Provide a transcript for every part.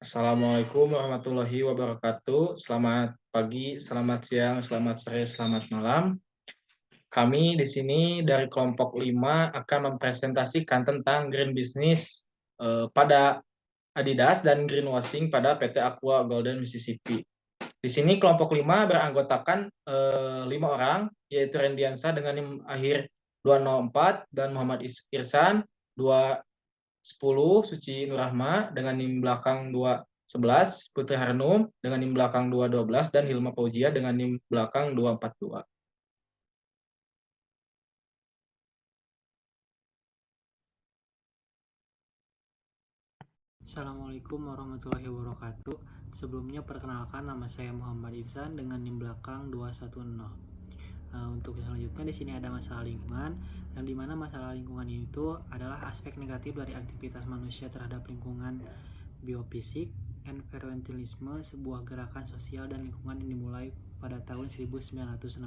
Assalamualaikum warahmatullahi wabarakatuh. Selamat pagi, selamat siang, selamat sore, selamat malam. Kami di sini dari kelompok 5 akan mempresentasikan tentang green business pada Adidas dan greenwashing pada PT Aqua Golden Mississippi. Di sini kelompok 5 beranggotakan 5 orang, yaitu Rendiansa dengan NIM akhir 204 dan Muhammad Irsan 210, Suci Nurahma dengan NIM belakang 211, Putri Harnum dengan NIM belakang 212, dan Hilma Fauzia dengan NIM belakang 242. Assalamualaikum warahmatullahi wabarakatuh. Sebelumnya perkenalkan, nama saya Muhammad Irsan dengan NIM belakang 210. Untuk selanjutnya di sini ada masalah lingkungan, yang dimana masalah lingkungan itu adalah aspek negatif dari aktivitas manusia terhadap lingkungan biofisik. Environmentalisme, sebuah gerakan sosial dan lingkungan yang dimulai pada tahun 1960.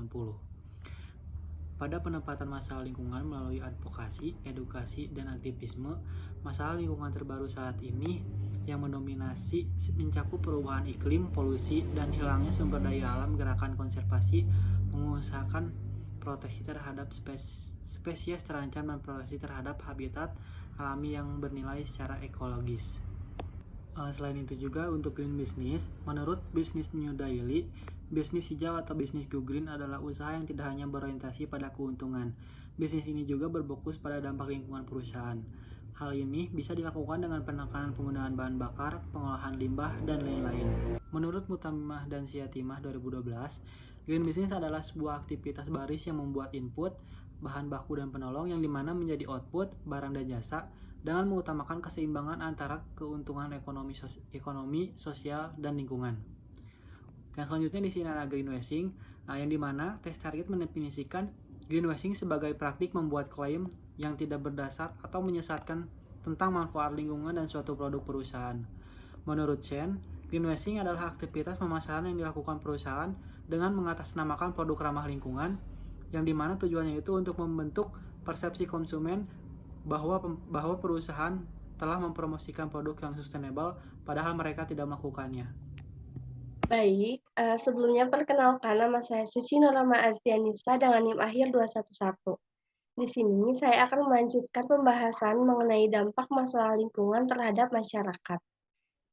Pada penempatan masalah lingkungan melalui advokasi, edukasi, dan aktivisme, masalah lingkungan terbaru saat ini yang mendominasi mencakup perubahan iklim, polusi, dan hilangnya sumber daya alam. Gerakan konservasi mengusahakan proteksi terhadap spesies terancam dan proteksi terhadap habitat alami yang bernilai secara ekologis. Selain itu juga untuk green business, menurut Business New Daily, bisnis hijau atau bisnis go green adalah usaha yang tidak hanya berorientasi pada keuntungan. Bisnis ini juga berfokus pada dampak lingkungan perusahaan. Hal ini bisa dilakukan dengan penekanan penggunaan bahan bakar, pengolahan limbah, dan lain-lain. Menurut Mutamimah dan Siatimah 2012, green business adalah sebuah aktivitas baris yang membuat input, bahan baku dan penolong yang dimana menjadi output, barang dan jasa, dengan mengutamakan keseimbangan antara keuntungan ekonomi, sosial, dan lingkungan. Yang selanjutnya di sini ada greenwashing, yang dimana tes target mendefinisikan greenwashing sebagai praktik membuat klaim yang tidak berdasar atau menyesatkan tentang manfaat lingkungan dan suatu produk perusahaan. Menurut Chen, greenwashing adalah aktivitas pemasaran yang dilakukan perusahaan dengan mengatasnamakan produk ramah lingkungan, yang dimana tujuannya itu untuk membentuk persepsi konsumen bahwa perusahaan telah mempromosikan produk yang sustainable, padahal mereka tidak melakukannya. Baik, sebelumnya perkenalkan nama saya Suci Nurama Azdianisa dengan NIM akhir 211. Di sini saya akan melanjutkan pembahasan mengenai dampak masalah lingkungan terhadap masyarakat.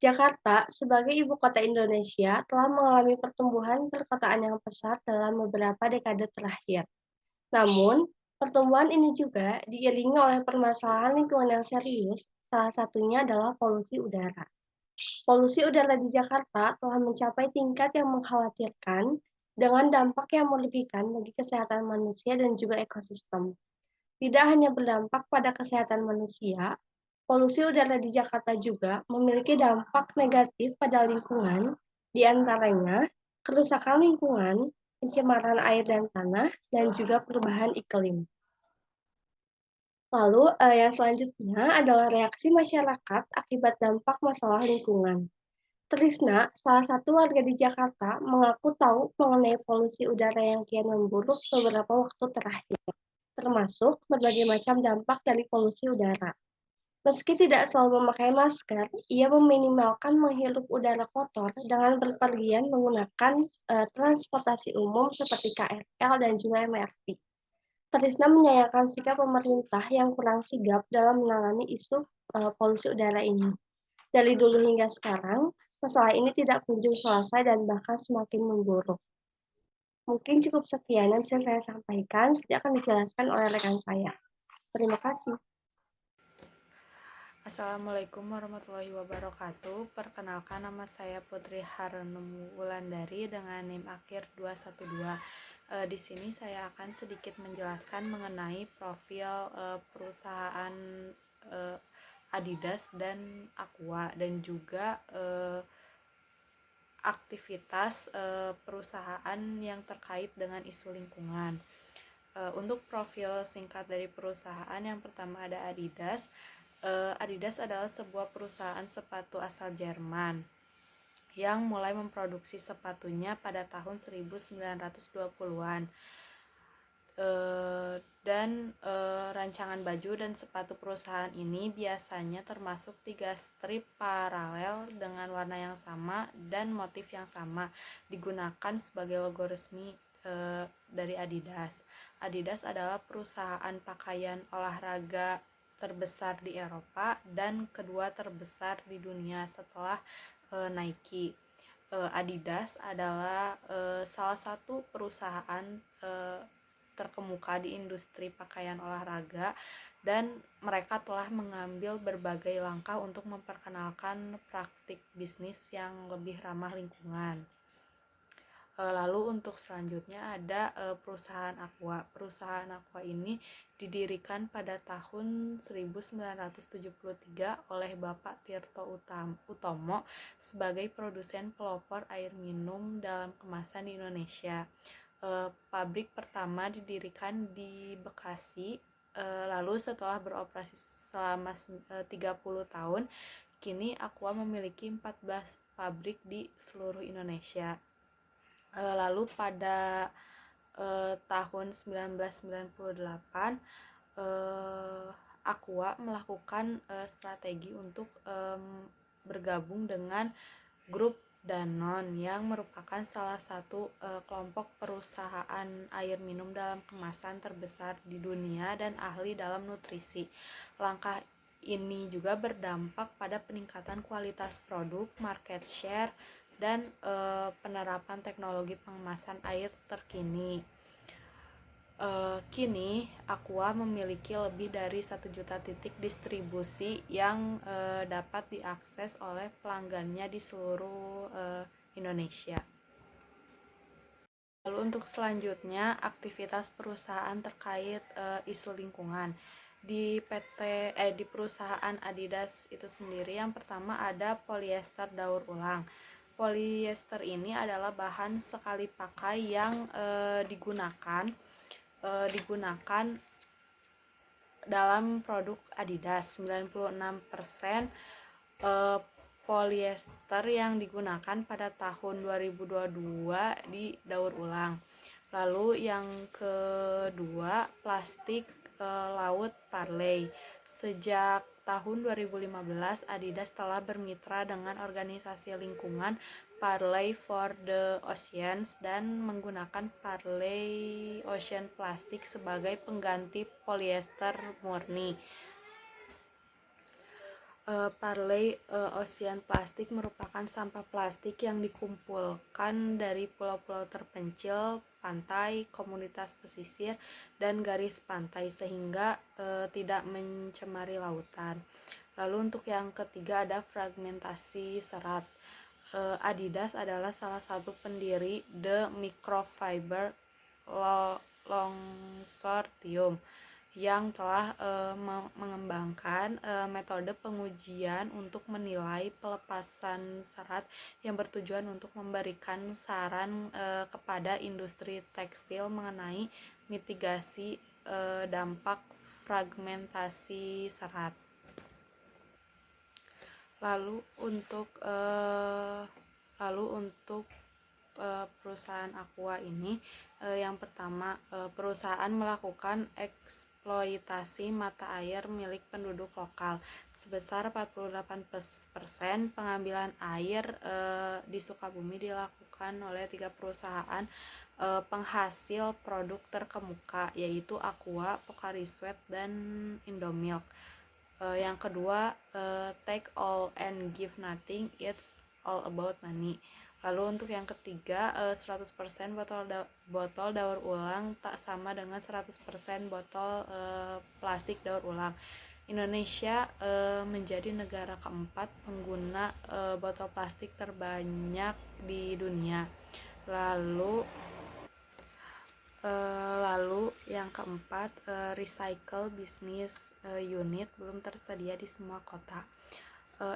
Jakarta sebagai ibu kota Indonesia telah mengalami pertumbuhan perkotaan yang pesat dalam beberapa dekade terakhir. Namun, pertumbuhan ini juga diiringi oleh permasalahan lingkungan yang serius, salah satunya adalah polusi udara. Polusi udara di Jakarta telah mencapai tingkat yang mengkhawatirkan dengan dampak yang merugikan bagi kesehatan manusia dan juga ekosistem. Tidak hanya berdampak pada kesehatan manusia, polusi udara di Jakarta juga memiliki dampak negatif pada lingkungan, di antaranya kerusakan lingkungan, pencemaran air dan tanah, dan juga perubahan iklim. Lalu, yang selanjutnya adalah reaksi masyarakat akibat dampak masalah lingkungan. Trisna, salah satu warga di Jakarta, mengaku tahu mengenai polusi udara yang kian memburuk beberapa waktu terakhir, termasuk berbagai macam dampak dari polusi udara. Meski tidak selalu memakai masker, ia meminimalkan menghirup udara kotor dengan berpergian menggunakan transportasi umum seperti KRL dan juga MRT. Trisna menyayangkan sikap pemerintah yang kurang sigap dalam menangani isu polusi udara ini. Dari dulu hingga sekarang, masalah ini tidak kunjung selesai dan bahkan semakin memburuk. Mungkin cukup sekian yang bisa saya sampaikan, nanti akan dijelaskan oleh rekan saya. Terima kasih. Assalamualaikum warahmatullahi wabarakatuh. Perkenalkan, nama saya Putri Harnum Wulandari dengan NIM akhir 212. Di sini saya akan sedikit menjelaskan mengenai profil perusahaan Adidas dan Aqua, dan juga aktivitas perusahaan yang terkait dengan isu lingkungan. Untuk profil singkat dari perusahaan, yang pertama ada Adidas. Adidas adalah sebuah perusahaan sepatu asal Jerman yang mulai memproduksi sepatunya pada tahun 1920-an. dan rancangan baju dan sepatu perusahaan ini biasanya termasuk 3 strip paralel dengan warna yang sama dan motif yang sama digunakan sebagai logo resmi dari Adidas. Adidas adalah perusahaan pakaian olahraga terbesar di Eropa dan kedua terbesar di dunia setelah Nike. Adidas adalah salah satu perusahaan terkemuka di industri pakaian olahraga dan mereka telah mengambil berbagai langkah untuk memperkenalkan praktik bisnis yang lebih ramah lingkungan. Lalu untuk selanjutnya ada perusahaan Aqua. Perusahaan Aqua ini didirikan pada tahun 1973 oleh Bapak Tirto Utomo sebagai produsen pelopor air minum dalam kemasan di Indonesia. Pabrik pertama didirikan di Bekasi, lalu setelah beroperasi selama 30 tahun, kini Aqua memiliki 14 pabrik di seluruh Indonesia. Lalu pada tahun 1998 Aqua melakukan strategi untuk bergabung dengan grup Danone yang merupakan salah satu kelompok perusahaan air minum dalam kemasan terbesar di dunia dan ahli dalam nutrisi. Langkah ini juga berdampak pada peningkatan kualitas produk, market share, dan penerapan teknologi pengemasan air terkini. Kini Aqua memiliki lebih dari 1 juta titik distribusi yang dapat diakses oleh pelanggannya di seluruh Indonesia. Lalu untuk selanjutnya aktivitas perusahaan terkait isu lingkungan. Di perusahaan Adidas itu sendiri yang pertama ada polyester daur ulang. Polyester ini adalah bahan sekali pakai yang digunakan dalam produk Adidas. 96% polyester yang digunakan pada tahun 2022 didaur ulang. Lalu yang kedua, plastik laut Parley. Sejak tahun 2015, Adidas telah bermitra dengan organisasi lingkungan Parley for the Oceans dan menggunakan Parley Ocean Plastic sebagai pengganti polyester murni. Parley Ocean Plastic merupakan sampah plastik yang dikumpulkan dari pulau-pulau terpencil, pantai, komunitas pesisir, dan garis pantai sehingga tidak mencemari lautan. Lalu untuk yang ketiga ada fragmentasi serat. Adidas adalah salah satu pendiri The Microfiber Consortium yang telah mengembangkan metode pengujian untuk menilai pelepasan serat yang bertujuan untuk memberikan saran kepada industri tekstil mengenai mitigasi dampak fragmentasi serat. Lalu untuk perusahaan Aqua ini yang pertama, perusahaan melakukan eksploitasi mata air milik penduduk lokal sebesar 48%. Pengambilan air di Sukabumi dilakukan oleh 3 perusahaan penghasil produk terkemuka, yaitu Aqua, Pocari Sweat, dan Indomilk. Yang kedua, take all and give nothing, it's all about money. Lalu untuk yang ketiga, 100% botol daur ulang tak sama dengan 100% botol plastik daur ulang. Indonesia menjadi negara keempat pengguna botol plastik terbanyak di dunia. Lalu yang keempat, recycle business unit belum tersedia di semua kota.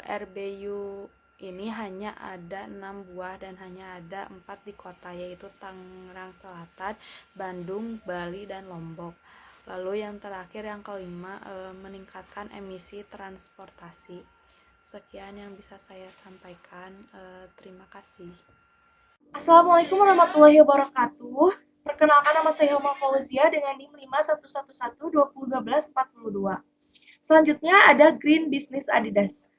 RBU ini hanya ada 6 buah dan hanya ada 4 di kota, yaitu Tangerang Selatan, Bandung, Bali, dan Lombok. Lalu yang terakhir, yang kelima, meningkatkan emisi transportasi. Sekian yang bisa saya sampaikan. Terima kasih. Assalamualaikum warahmatullahi wabarakatuh. Perkenalkan, nama saya Hilma Fauzia dengan NIM 5111201242. Selanjutnya ada Green Business Adidas.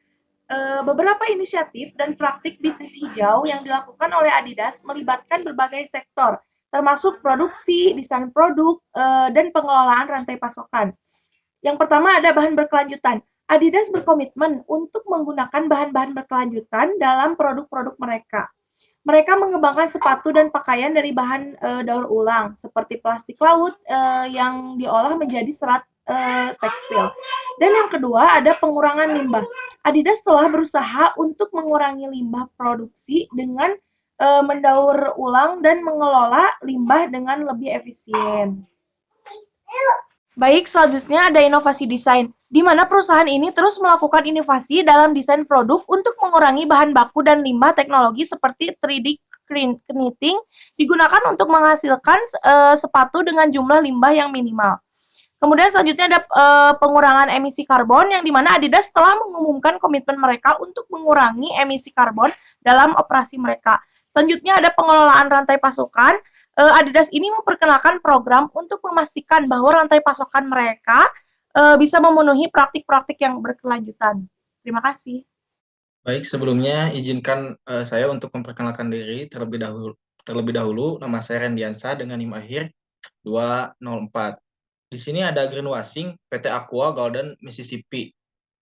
Beberapa inisiatif dan praktik bisnis hijau yang dilakukan oleh Adidas melibatkan berbagai sektor, termasuk produksi, desain produk, dan pengelolaan rantai pasokan. Yang pertama ada bahan berkelanjutan. Adidas berkomitmen untuk menggunakan bahan-bahan berkelanjutan dalam produk-produk mereka. Mereka mengembangkan sepatu dan pakaian dari bahan daur ulang, seperti plastik laut yang diolah menjadi serat tekstil. Dan yang kedua ada pengurangan limbah. Adidas telah berusaha untuk mengurangi limbah produksi dengan mendaur ulang dan mengelola limbah dengan lebih efisien. Baik, selanjutnya ada inovasi desain, di mana perusahaan ini terus melakukan inovasi dalam desain produk untuk mengurangi bahan baku dan limbah. Teknologi seperti 3D knitting digunakan untuk menghasilkan sepatu dengan jumlah limbah yang minimal. Kemudian selanjutnya ada pengurangan emisi karbon, yang dimana Adidas telah mengumumkan komitmen mereka untuk mengurangi emisi karbon dalam operasi mereka. Selanjutnya ada pengelolaan rantai pasokan. Adidas ini memperkenalkan program untuk memastikan bahwa rantai pasokan mereka bisa memenuhi praktik-praktik yang berkelanjutan. Terima kasih. Baik, sebelumnya izinkan saya untuk memperkenalkan diri terlebih dahulu. Nama saya Rendiansa dengan NIM akhir 204. Di sini ada greenwashing PT Aqua Golden Mississippi.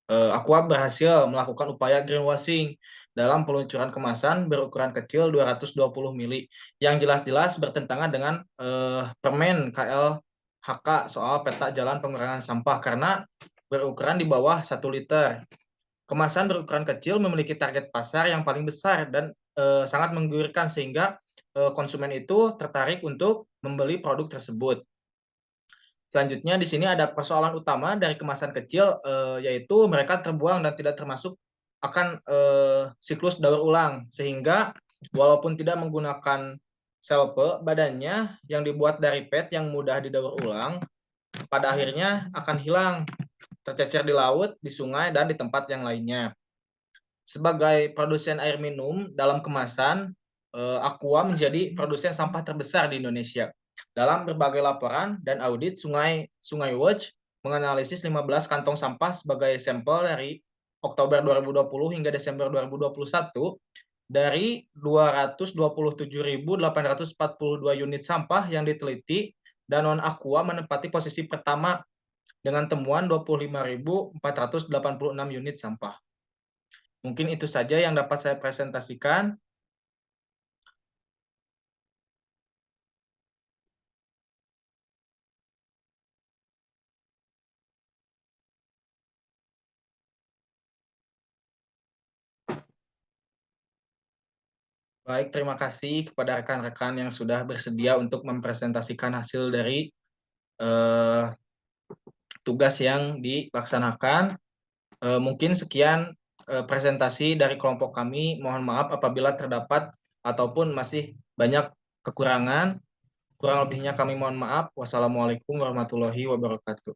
Aqua berhasil melakukan upaya greenwashing dalam peluncuran kemasan berukuran kecil 220 mili yang jelas-jelas bertentangan dengan Permen KLHK soal peta jalan pengurangan sampah karena berukuran di bawah 1 liter. Kemasan berukuran kecil memiliki target pasar yang paling besar dan sangat menggiurkan sehingga konsumen itu tertarik untuk membeli produk tersebut. Selanjutnya di sini ada persoalan utama dari kemasan kecil, yaitu mereka terbuang dan tidak termasuk akan siklus daur ulang, sehingga walaupun tidak menggunakan selpe, badannya yang dibuat dari PET yang mudah didaur ulang, pada akhirnya akan hilang, tercecer di laut, di sungai, dan di tempat yang lainnya. Sebagai produsen air minum dalam kemasan, Aqua menjadi produsen sampah terbesar di Indonesia. Dalam berbagai laporan dan audit, Sungai Watch menganalisis 15 kantong sampah sebagai sampel dari Oktober 2020 hingga Desember 2021 dari 227.842 unit sampah yang diteliti, dan Non-Aqua menempati posisi pertama dengan temuan 25.486 unit sampah. Mungkin itu saja yang dapat saya presentasikan. Baik, terima kasih kepada rekan-rekan yang sudah bersedia untuk mempresentasikan hasil dari tugas yang dilaksanakan. Mungkin sekian presentasi dari kelompok kami. Mohon maaf apabila terdapat ataupun masih banyak kekurangan. Kurang lebihnya kami mohon maaf. Wassalamualaikum warahmatullahi wabarakatuh.